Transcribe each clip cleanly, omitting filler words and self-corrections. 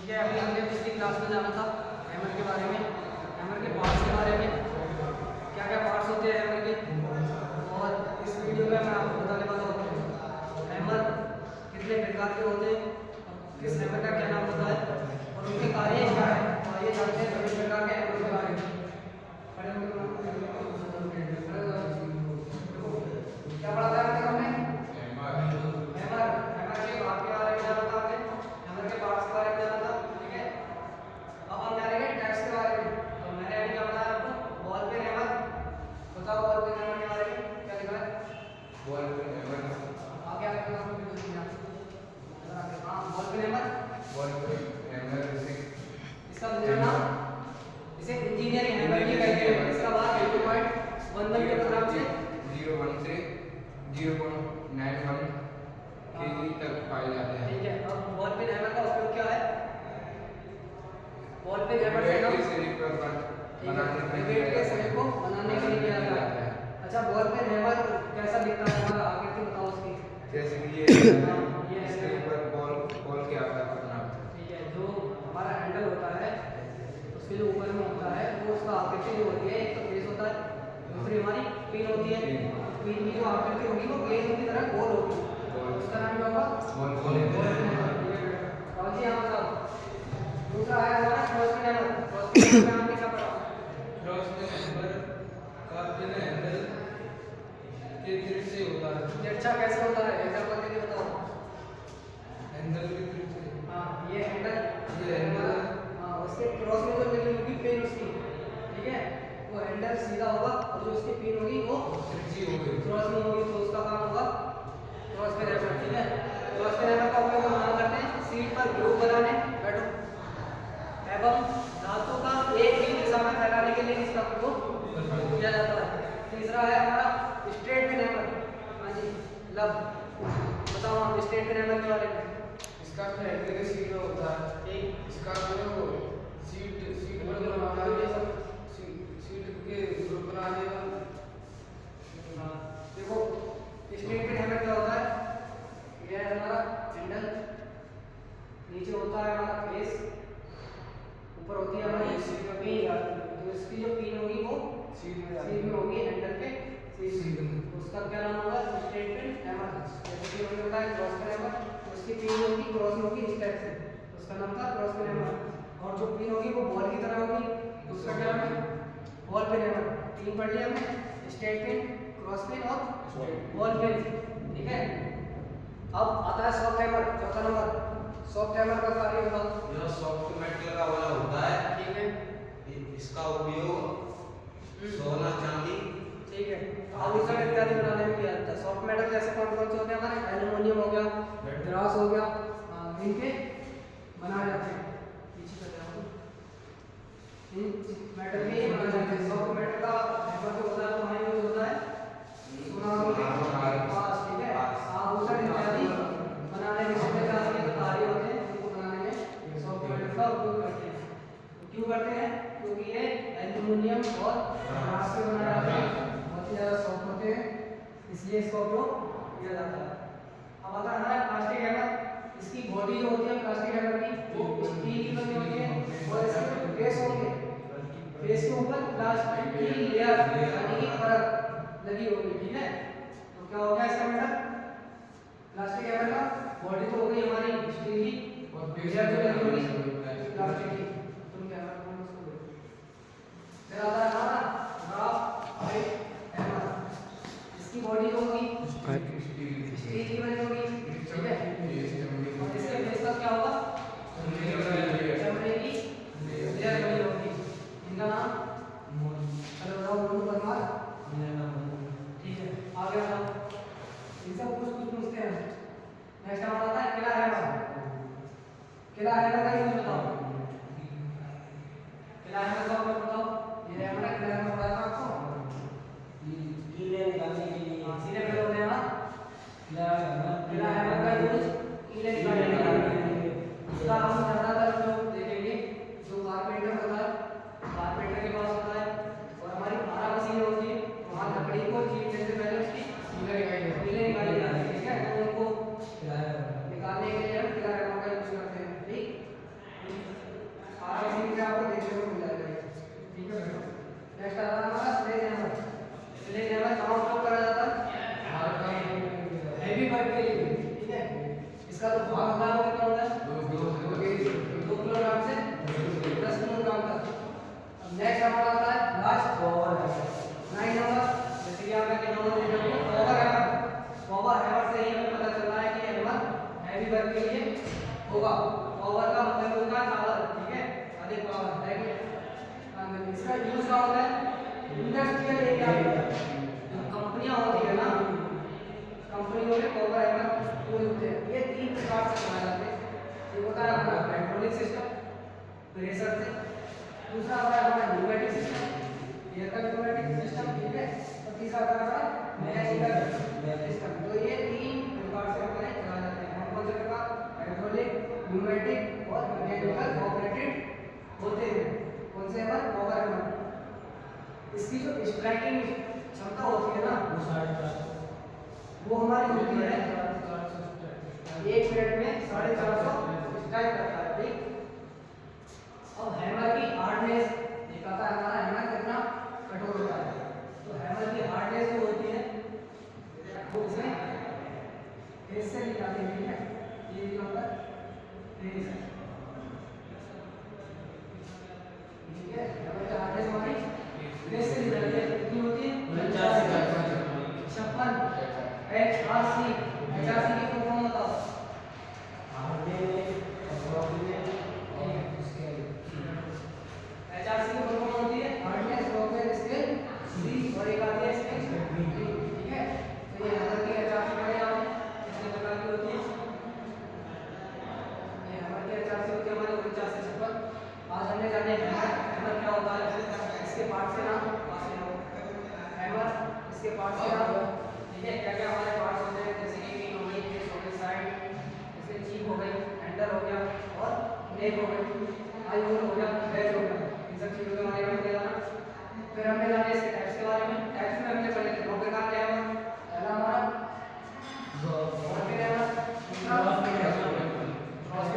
ठीक है, अभी हमने पिछली क्लास में जाना था हैमर के बारे में, हैमर के पार्ट्स के बारे में, क्या क्या पार्ट्स होते हैं हैमर के। और इस वीडियो में मैं आपको बताने वाला हूँ हैमर कितने प्रकार के होते हैं, किस हैमर का क्या नाम होता है और उनके कार्य क्या है। आइए जानते हैं सभी प्रकार के हैमर के बारे में। क्या पढ़ा था हमने? हैमर के भाग के बारे में जाना था हमने, हैमर के पार्ट्स के बारे में जाना था। ठीक है, अब हम जानेंगे टाइप्स के बारे में। तो मैंने अभी क्या बताया आपको, बॉल पेन हैमर। बताओ बॉल पेन हैमर के बारे में क्या लिखा है? बॉल पेन हैमर आगे आगे हां बॉल पेन हैमर। इसका दूसरा नाम इसे इंजीनियरिंग हैमर भी कहते हैं। इसका भाग 2.11 के प्रोग्राम से 0.1 से 0.91 केजी तक पाए जाते हैं। ठीक है, अब बॉल पेन हैमर का उपयोग क्या है? बॉल पेन हैमर से हम वेट के स्लिप को बनाने के लिए किया जाता है। अच्छा, बॉल पेन हैमर कैसा दिखता है हमारा, आकृति बताओ उसकी। जैसे कि ये इसके ऊपर बॉल के आकार का बना है। ठीक है, जो हमारा हैंडल होता है उसके जो ऊपर में होता है वो उसका आकृति जो होती है, एक तो फेस होता है, दूसरी हमारी पिन होती है। पिन की जो आकृति होगी वो गेंद की तरह गोल होगी, उसका नाम क्या होगा? बॉल और जी हम बताओ दूसरा है हमारा cross pin hammer. Cross pin hammer का नाम क्या पड़ा? क्रॉस पिन हैमर का पिन हैंडल के ग्रिप से होता है। ये अच्छा कैसे होता है, एग्जांपल देके बताओ। हैंडल के ग्रिप से। हां, ये हैंडल हां, उसके क्रॉस में जो लगी होगी पिन उसकी, ठीक है, वो हैंडल सीधा होगा और जो उसकी पिन होगी वो त्रिज्यीय होगी, क्रॉस में होगी, तो उसका काम होगा क्रॉस पिन हैमर। ठीक है, क्रॉस पिन हैमर का उपयोग हम करते हैं सीट पर ग्रूव बनाने बैठो एवं धातु का एक ही दिशा में फैलाने के लिए इसका उपयोग किया जाता है। तीसरा है हमारा स्ट्रेट पिन हैमर। हाँ जी, लब बताओ आप स्ट्रेट पिन हैमर के बारे में। इसका अपने हैंडल के सीट में होता है। ठीक, इसका जो सीट पर बनाना है, सीट के ग्रुप बनाने का। देखो स्ट्रेट पिन हैमर क्या होता है, ये है हमारा हैंडल, नीचे होता है हमारा फेस, ऊपर होती है हमारी पिन, तो इसकी जो पिन होगी वो सीट में होगी हैंडल के सीट में, उसका क्या नाम होगा? Straight pin hammer. जैसे कि हमने बताया क्रॉस पिन हैमर, उसकी पिन होगी क्रॉस में होगी इस टाइप से, उसका नाम था क्रॉस पिन हैमर। और जो पिन होगी वो बॉल की तरह होगी, उसका क्या नाम है? Ball pin hammer. तीन पढ़ लिया हमने, स्ट्रेट पिन, क्रॉस पिन और बॉल पिन। ठीक है, अब आता है सॉफ्ट हैमर, चौथा नंबर। सॉफ्ट हैमर का कार्य बताओ। यह सॉफ्ट मेटल का वाला होता है। ठीक है, इसका उपयोग सोना चांदी, ठीक है, आभूषण इत्यादि बनाने में किया जाता है। सॉफ्ट मेटल जैसे कौन कौन से होते हैं हमारे? एल्युमिनियम हो गया, ब्रास हो गया, इनके बनाए जाते हैं। पीछे कर जाओ, इन मेटल के बनाए जाते हैं। सॉफ्ट मेटल का हैमर जो होता है वो हमारे यूज होता है सोना के पास। ठीक है, आभूषण इत्यादि बनाने में जितने कार्य होते हैं उनको बनाने में सॉफ्ट मेटल का उपयोग करते हैं। क्यों करते हैं? क्योंकि ये एल्युमिनियम और ब्रास से बनाया जाता है, बहुत ही ज़्यादा सॉफ्ट होते हैं, इसलिए इसका उपयोग किया जाता है। अब आता है हमारा प्लास्टिक हैमर। इसकी बॉडी जो होती है प्लास्टिक हैमर की वो स्टील की बनी होती है और इसके जो फेस होंगे, फेस के ऊपर प्लास्टिक की लेयर यानी कि परत लगी होगी। ठीक है, तो क्या हो गया इसका मतलब? प्लास्टिक हैमर का बॉडी तो हो गई हमारी स्टील की और लेयर जो लगी होगी प्लास्टिक की। तुम क्या कर रहे हो उसको? फिर आता है हमारा ड्राफ्ट पाइप हैमर। इसकी बॉडी जो होगी स्टील की बनी होगी। ठीक है, और इसके फेस का क्या होगा? चमड़े की लेयर बनी होगी। इनका नाम हेलो बताओ, बोलो परमार। ठीक है, आगे बताओ, इनसे कुछ पूछते हैं। नेक्स्ट हमारा आता है किला हैमर। किला हैमर का यूज बताओ। किला हैमर का उपयोग बताओ। ये हैमर है, किला हैमर बताया था आपको, कीले निकालने के लिए। सीधे पे होते हैं ना किला हैमर का यूज कीले निकालने के लिए। इसका हम ज्यादातर उपयोग देखेंगे जो कारपेंटर होता है, कारपेंटर के पास होता है, और हमारी भारा मशीन होती है, वहाँ लकड़ी को चीरने से पहले उसकी कीले निकाली जाती है। ठीक है, तो उनको निकालने के लिए हम किला हैमर का यूज करते हैं। ठीक, पावर का मतलब होता है पावर, ठीक है, अधिक पावर है कि इसका यूज क्या होता है इंडस्ट्रियल एरिया में। जो कंपनियां होती है ना, कंपनियों में पावर हैमर यूज होते हैं। ये तीन प्रकार से बनाए जाते हैं। एक होता है अपना हाइड्रोलिक सिस्टम प्रेशर से, दूसरा होता है हमारा न्यूमेटिक सिस्टम एयर का न्यूमेटिक सिस्टम, ठीक है, और तीसरा होता है हमारा मैकेनिकल सिस्टम। तो ये तीन प्रकार से हमारे चलाए जाते हैं। कौन कौन से प्रकार? हाइड्रोलिक, न्यूमेटिक और मैकेनिकल ऑपरेटेड होते हैं। कौन से हमारे पावर हैमर। इसकी जो स्ट्राइकिंग क्षमता होती है ना वो हमारी होती है 1 मिनट में 450 स्ट्राइक करता है, ठीक। अब हैमर की हार्डनेस दिखाता है हमारा हैमर कितना कठोर होता है। तो हैमर की हार्डनेस जो होती है वो इसमें फेस से निकालते हैं, ठीक है, ये यहाँ पर फेस है, ठीक है। हैमर की हार्डनेस हमारी फेस से निकालती है, कितनी होती है 56 HRC। HRC की फुल फॉर्म बताओ। HRC की फुल फॉर्म होती है हार्डनेस रॉकवेल स्केल सी, और एक आती है स्केल डी, ठीक है। तो ये हैमर की HRC पढ़े आपने, कितने प्रकार की होती है। ये हैमर की HRC होती है हमारी 49 से 56। आज हमने जाने हैमर क्या होता है, इसके पार्ट से नाम हैमर, इसके पार्ट से नाम, ठीक है, क्या क्या हमारे पार्ट्स होते हैं, जैसे कि पिन हो गई, फेस हो गई, साइड, जैसे चीप हो गई, हैंडल हो गया और नेक हो गई, आई होल हो गया, बैच हो गया, इन सब चीजों के बारे में हमने जाना। फिर हमने जाने इसके टाइप्स के बारे में। टाइप्स में हमने पढ़े थे दो प्रकार के हैमर, पहला हमारा बॉल पिन हैमर, दूसरा क्रॉस पिन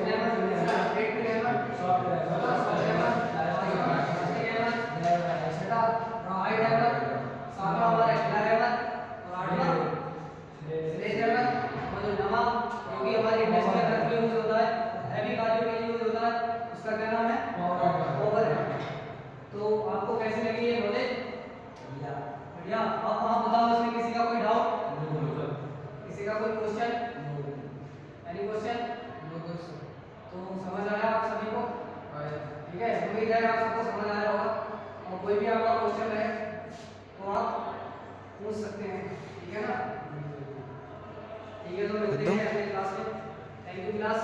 हैमर, तीसरा स्ट्रेट पिन हैमर, चौथा सॉफ्ट हैमर, पांचवा प्लास्टिक हैमर, छठा राइट हैमर, सातवां हमारा एंगुलर हैमर, और आठवां स्लेज हैमर। और जो नवा जो कि हमारी इंडस्ट्रियल वर्क में यूज होता है, हैवी कार्यों के लिए यूज होता है, उसका क्या नाम है पावर हैमर। तो आपको कैसी लगी ये नॉलेज? बढ़िया। अब आप बताओ इसमें किसी का कोई डाउट, किसी का कोई क्वेश्चन? Any question? तो समझ आया आप सभी को? ठीक है, उम्मीद है आप सबको समझ आया होगा। और कोई भी आपका क्वेश्चन है तो आप पूछ सकते हैं, ठीक है ना। ठीक है, तो मिलते हैं अगली क्लास में। Thank you class.